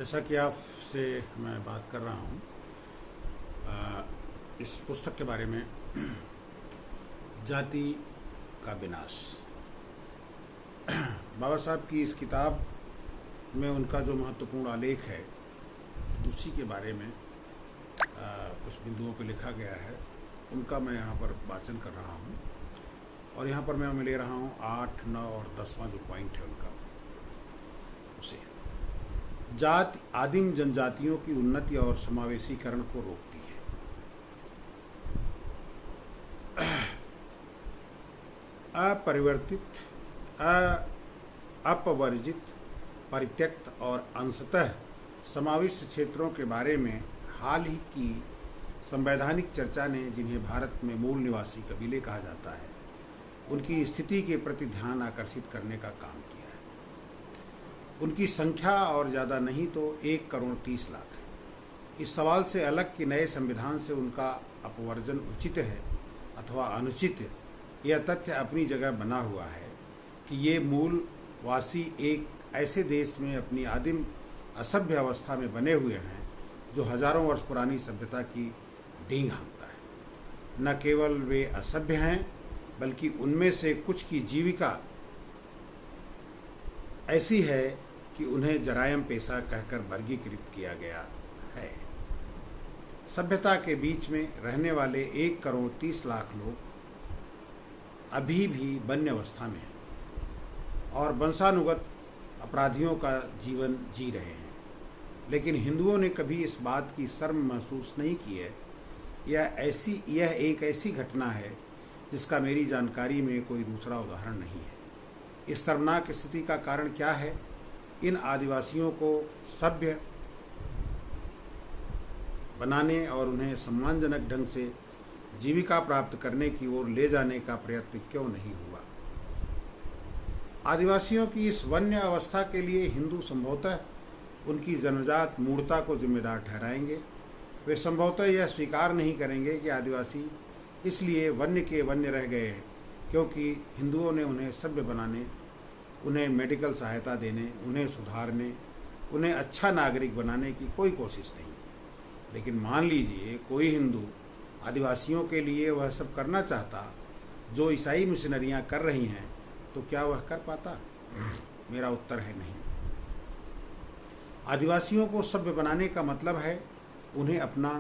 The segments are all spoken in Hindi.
जैसा कि आपसे मैं बात कर रहा हूँ इस पुस्तक के बारे में, जाति का विनाश। बाबा साहब की इस किताब में उनका जो महत्वपूर्ण आलेख है उसी के बारे में कुछ बिंदुओं पर लिखा गया है, उनका मैं यहाँ पर वाचन कर रहा हूँ। और यहाँ पर मैं ले रहा हूँ 8, 9 और 10वां जो पॉइंट है उनका, उसे जाति आदिम जनजातियों की उन्नति और समावेशीकरण को रोकती है। अपरिवर्तित, अपवर्जित, परित्यक्त और अंशतः समाविष्ट क्षेत्रों के बारे में हाल ही की संवैधानिक चर्चा ने, जिन्हें भारत में मूल निवासी कबीले कहा जाता है, उनकी स्थिति के प्रति ध्यान आकर्षित करने का काम किया है। उनकी संख्या और ज़्यादा नहीं तो 1,30,00,000 है। इस सवाल से अलग कि नए संविधान से उनका अपवर्जन उचित है अथवा अनुचित, यह तथ्य अपनी जगह बना हुआ है कि ये मूलवासी एक ऐसे देश में अपनी आदिम असभ्य अवस्था में बने हुए हैं जो हजारों वर्ष पुरानी सभ्यता की डींग हाँकता है। न केवल वे असभ्य हैं, बल्कि उनमें से कुछ की जीविका ऐसी है कि उन्हें जरायम पेशा कहकर वर्गीकृत किया गया है। सभ्यता के बीच में रहने वाले 1,30,00,000 लोग अभी भी वन्य अवस्था में हैं और वंशानुगत अपराधियों का जीवन जी रहे हैं। लेकिन हिंदुओं ने कभी इस बात की शर्म महसूस नहीं की है। यह एक ऐसी घटना है जिसका मेरी जानकारी में कोई दूसरा उदाहरण नहीं है। इस शर्मनाक स्थिति का कारण क्या है? इन आदिवासियों को सभ्य बनाने और उन्हें सम्मानजनक ढंग से जीविका प्राप्त करने की ओर ले जाने का प्रयत्न क्यों नहीं हुआ? आदिवासियों की इस वन्य अवस्था के लिए हिंदू संभवतः उनकी जन्मजात मूढ़ता को जिम्मेदार ठहराएंगे। वे संभवतः यह स्वीकार नहीं करेंगे कि आदिवासी इसलिए वन्य के वन्य रह गए हैं क्योंकि हिंदुओं ने उन्हें सभ्य बनाने, उन्हें मेडिकल सहायता देने, उन्हें सुधारने, उन्हें अच्छा नागरिक बनाने की कोई कोशिश नहीं की। लेकिन मान लीजिए कोई हिंदू आदिवासियों के लिए वह सब करना चाहता जो ईसाई मिशनरियाँ कर रही हैं, तो क्या वह कर पाता? मेरा उत्तर है नहीं। आदिवासियों को सभ्य बनाने का मतलब है उन्हें अपना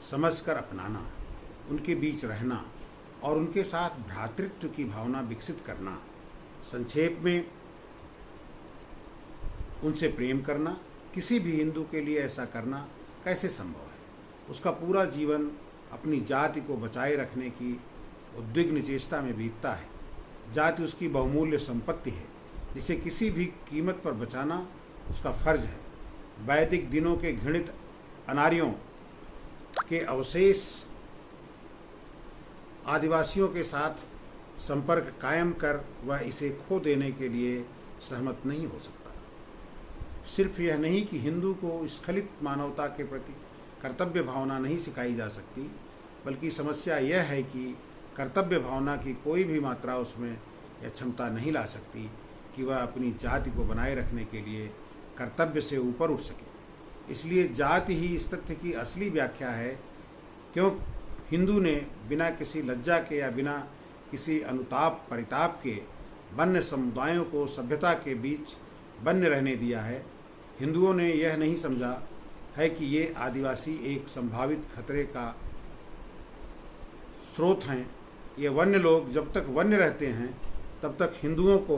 समझकर अपनाना, उनके बीच रहना और उनके साथ भ्रातृत्व की भावना विकसित करना। संक्षेप में, उनसे प्रेम करना। किसी भी हिंदू के लिए ऐसा करना कैसे संभव है? उसका पूरा जीवन अपनी जाति को बचाए रखने की उद्विग्न चेष्टा में बीतता है। जाति उसकी बहुमूल्य संपत्ति है जिसे किसी भी कीमत पर बचाना उसका फर्ज है। वैदिक दिनों के घृणित अनार्यों के अवशेष आदिवासियों के साथ संपर्क कायम कर वह इसे खो देने के लिए सहमत नहीं हो सकता। सिर्फ यह नहीं कि हिंदू को स्खलित मानवता के प्रति कर्तव्य भावना नहीं सिखाई जा सकती, बल्कि समस्या यह है कि कर्तव्य भावना की कोई भी मात्रा उसमें यह क्षमता नहीं ला सकती कि वह अपनी जाति को बनाए रखने के लिए कर्तव्य से ऊपर उठ सके। इसलिए जाति ही इस तथ्य की असली व्याख्या है क्यों हिंदू ने बिना किसी लज्जा के या बिना किसी अनुताप परिताप के वन्य समुदायों को सभ्यता के बीच वन्य रहने दिया है। हिंदुओं ने यह नहीं समझा है कि ये आदिवासी एक संभावित खतरे का स्रोत हैं। ये वन्य लोग जब तक वन्य रहते हैं तब तक हिंदुओं को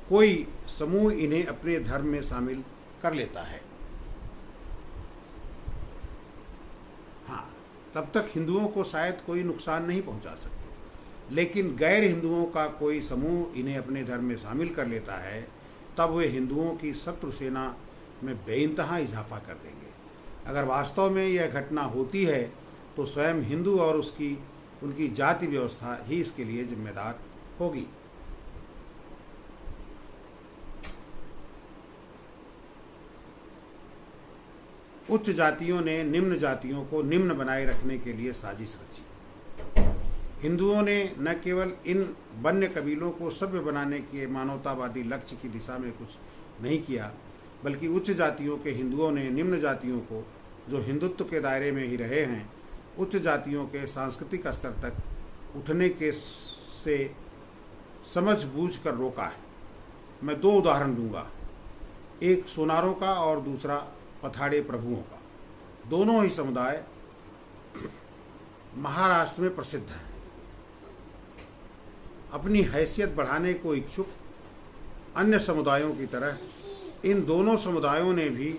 कोई समूह इन्हें अपने धर्म में शामिल कर लेता है। हाँ, तब तक हिंदुओं को शायद कोई नुकसान नहीं पहुंचा सकते। लेकिन गैर हिंदुओं का कोई समूह इन्हें अपने धर्म में शामिल कर लेता है, तब वे हिंदुओं की शत्रु सेना में बेइंतहा इजाफा कर देंगे। अगर वास्तव में यह घटना होती है तो स्वयं हिंदू और उनकी जाति व्यवस्था ही इसके लिए जिम्मेदार होगी। उच्च जातियों ने निम्न जातियों को निम्न बनाए रखने के लिए साजिश रची। हिंदुओं ने न केवल इन वन्य कबीलों को सभ्य बनाने के मानवतावादी लक्ष्य की दिशा में कुछ नहीं किया, बल्कि उच्च जातियों के हिंदुओं ने निम्न जातियों को, जो हिंदुत्व के दायरे में ही रहे हैं, उच्च जातियों के सांस्कृतिक स्तर तक उठने के से समझ बूझ कर रोका है। मैं 2 उदाहरण दूंगा, एक सोनारों का और दूसरा पथाड़े प्रभुओं का। दोनों ही समुदाय महाराष्ट्र में प्रसिद्ध हैं। अपनी हैसियत बढ़ाने को इच्छुक अन्य समुदायों की तरह इन दोनों समुदायों ने भी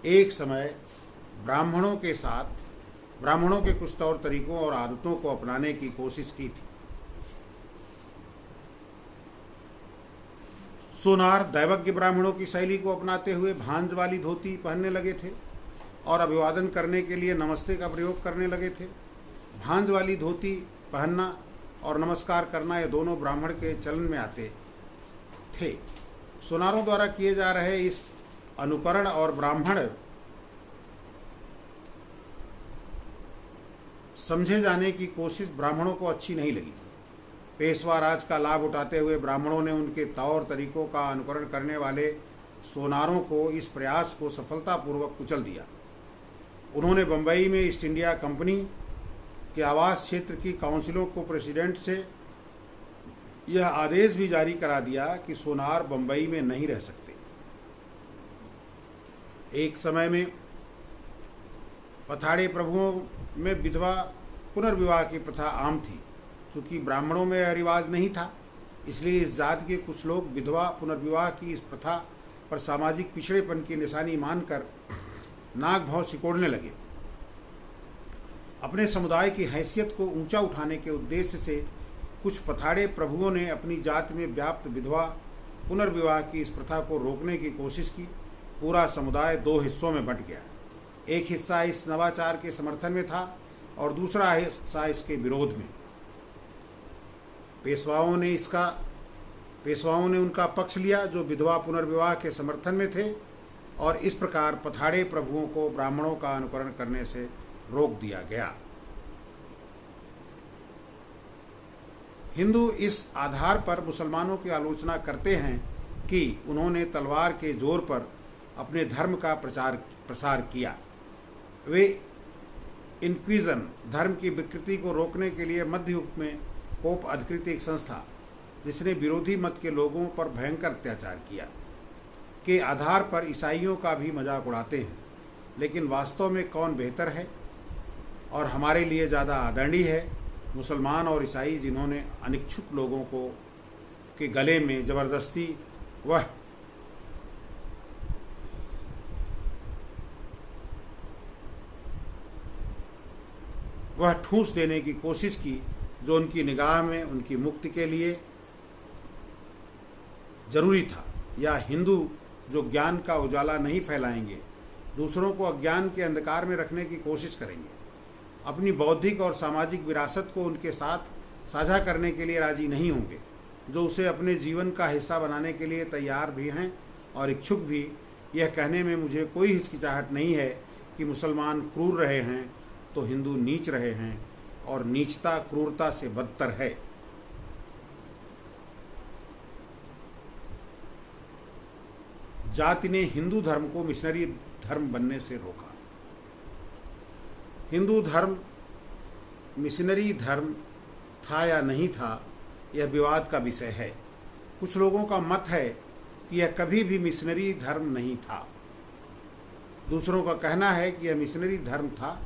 एक समय ब्राह्मणों के कुछ तौर तरीकों और आदतों को अपनाने की कोशिश की थी। सोनार दैवज्ञ ब्राह्मणों की शैली को अपनाते हुए भांज वाली धोती पहनने लगे थे और अभिवादन करने के लिए नमस्ते का प्रयोग करने लगे थे। भांज वाली धोती पहनना और नमस्कार करना, ये दोनों ब्राह्मण के चलन में आते थे। सोनारों द्वारा किए जा रहे इस अनुकरण और ब्राह्मण समझे जाने की कोशिश ब्राह्मणों को अच्छी नहीं लगी। पेशवा राज का लाभ उठाते हुए ब्राह्मणों ने उनके तौर तरीकों का अनुकरण करने वाले सोनारों को इस प्रयास को सफलतापूर्वक कुचल दिया। उन्होंने बंबई में ईस्ट इंडिया कंपनी के आवास क्षेत्र की काउंसिलों को प्रेसिडेंट से यह आदेश भी जारी करा दिया कि सोनार बंबई में नहीं रह सकते। एक समय में पथाड़े प्रभुओं में विधवा पुनर्विवाह की प्रथा आम थी। चूँकि ब्राह्मणों में यह रिवाज नहीं था, इसलिए इस जाति के कुछ लोग विधवा पुनर्विवाह की इस प्रथा पर सामाजिक पिछड़ेपन की निशानी मानकर नाग भाव सिकोड़ने लगे। अपने समुदाय की हैसियत को ऊंचा उठाने के उद्देश्य से कुछ पथाड़े प्रभुओं ने अपनी जाति में व्याप्त विधवा पुनर्विवाह की इस प्रथा को रोकने की कोशिश की। पूरा समुदाय 2 हिस्सों में बंट गया। एक हिस्सा इस नवाचार के समर्थन में था और दूसरा हिस्सा इसके विरोध में। पेशवाओं ने उनका पक्ष लिया जो विधवा पुनर्विवाह के समर्थन में थे, और इस प्रकार पथाड़े प्रभुओं को ब्राह्मणों का अनुकरण करने से रोक दिया गया। हिंदू इस आधार पर मुसलमानों की आलोचना करते हैं कि उन्होंने तलवार के जोर पर अपने धर्म का प्रसार किया। वे इनक्विजन धर्म की विकृति को रोकने के लिए मध्य युग में पोप अधिकृत एक संस्था, जिसने विरोधी मत के लोगों पर भयंकर अत्याचार किया, के आधार पर ईसाइयों का भी मजाक उड़ाते हैं। लेकिन वास्तव में कौन बेहतर है और हमारे लिए ज़्यादा आदरणीय है, मुसलमान और ईसाई, जिन्होंने अनिच्छुक लोगों को के गले में ज़बरदस्ती वह ठूंस देने की कोशिश की जो उनकी निगाह में उनकी मुक्ति के लिए जरूरी था, या हिंदू जो ज्ञान का उजाला नहीं फैलाएंगे, दूसरों को अज्ञान के अंधकार में रखने की कोशिश करेंगे, अपनी बौद्धिक और सामाजिक विरासत को उनके साथ साझा करने के लिए राजी नहीं होंगे, जो उसे अपने जीवन का हिस्सा बनाने के लिए तैयार भी हैं और इच्छुक भी। यह कहने में मुझे कोई हिचकिचाहट नहीं है कि मुसलमान क्रूर रहे हैं तो हिंदू नीच रहे हैं, और नीचता क्रूरता से बदतर है। जाति ने हिंदू धर्म को मिशनरी धर्म बनने से रोका। हिंदू धर्म मिशनरी धर्म था या नहीं था, यह विवाद का विषय है। कुछ लोगों का मत है कि यह कभी भी मिशनरी धर्म नहीं था। दूसरों का कहना है कि यह मिशनरी धर्म था।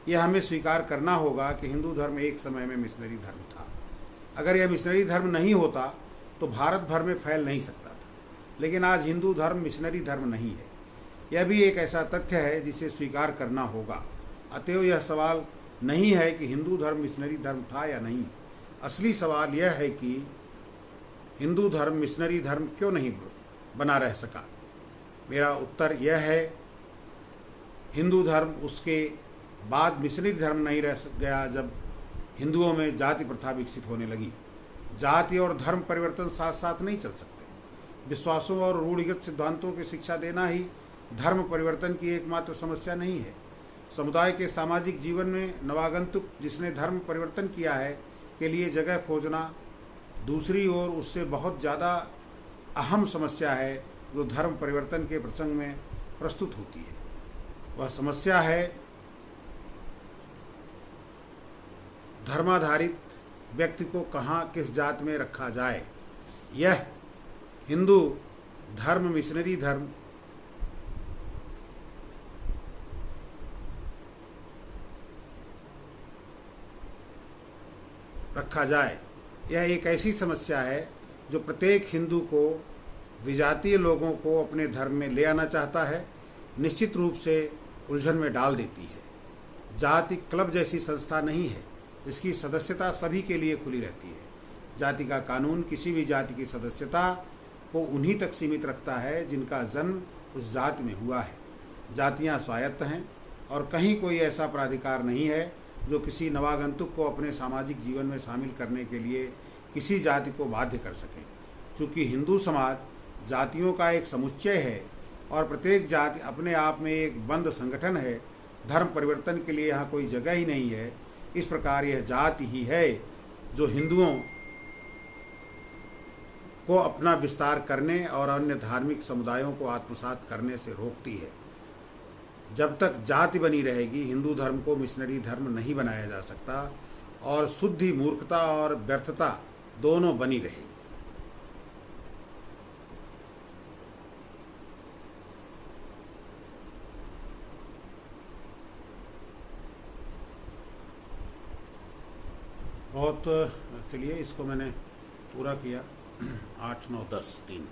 यह हमें स्वीकार करना होगा कि हिंदू धर्म एक समय में मिशनरी धर्म था। अगर यह मिशनरी धर्म नहीं होता तो भारत भर में फैल नहीं सकता था। लेकिन आज हिंदू धर्म मिशनरी धर्म नहीं है। यह भी एक ऐसा तथ्य है जिसे स्वीकार करना होगा। अतएव यह सवाल नहीं है कि हिंदू धर्म मिशनरी धर्म था या नहीं। असली सवाल यह है कि हिंदू धर्म मिशनरी धर्म क्यों नहीं बना रह सका। मेरा उत्तर यह है, हिंदू धर्म उसके बाद मिशनरी धर्म नहीं रह गया जब हिंदुओं में जाति प्रथा विकसित होने लगी। जाति और धर्म परिवर्तन साथ साथ नहीं चल सकते। विश्वासों और रूढ़िगत सिद्धांतों की शिक्षा देना ही धर्म परिवर्तन की एकमात्र समस्या नहीं है। समुदाय के सामाजिक जीवन में नवागंतुक जिसने धर्म परिवर्तन किया है के लिए जगह खोजना दूसरी ओर उससे बहुत ज़्यादा अहम समस्या है जो धर्म परिवर्तन के प्रसंग में प्रस्तुत होती है। वह समस्या है धर्माधारित व्यक्ति को कहाँ किस जात में रखा जाए। यह हिंदू धर्म मिशनरी धर्म रखा जाए, यह एक ऐसी समस्या है जो प्रत्येक हिंदू को विजातीय लोगों को अपने धर्म में ले आना चाहता है, निश्चित रूप से उलझन में डाल देती है। जाति क्लब जैसी संस्था नहीं है, इसकी सदस्यता सभी के लिए खुली रहती है। जाति का कानून किसी भी जाति की सदस्यता को उन्हीं तक सीमित रखता है जिनका जन्म उस जाति में हुआ है। जातियां स्वायत्त हैं और कहीं कोई ऐसा प्राधिकार नहीं है जो किसी नवागंतुक को अपने सामाजिक जीवन में शामिल करने के लिए किसी जाति को बाध्य कर सके। चूँकि हिंदू समाज जातियों का एक समुच्चय है और प्रत्येक जाति अपने आप में एक बंद संगठन है, धर्म परिवर्तन के लिए यहाँ कोई जगह ही नहीं है। इस प्रकार यह जाति ही है जो हिंदुओं को अपना विस्तार करने और अन्य धार्मिक समुदायों को आत्मसात करने से रोकती है। जब तक जाति बनी रहेगी, हिंदू धर्म को मिशनरी धर्म नहीं बनाया जा सकता और शुद्धि मूर्खता और व्यर्थता दोनों बनी रहेगी। बहुत चलिए, इसको मैंने पूरा किया 8, 9, 10, 3।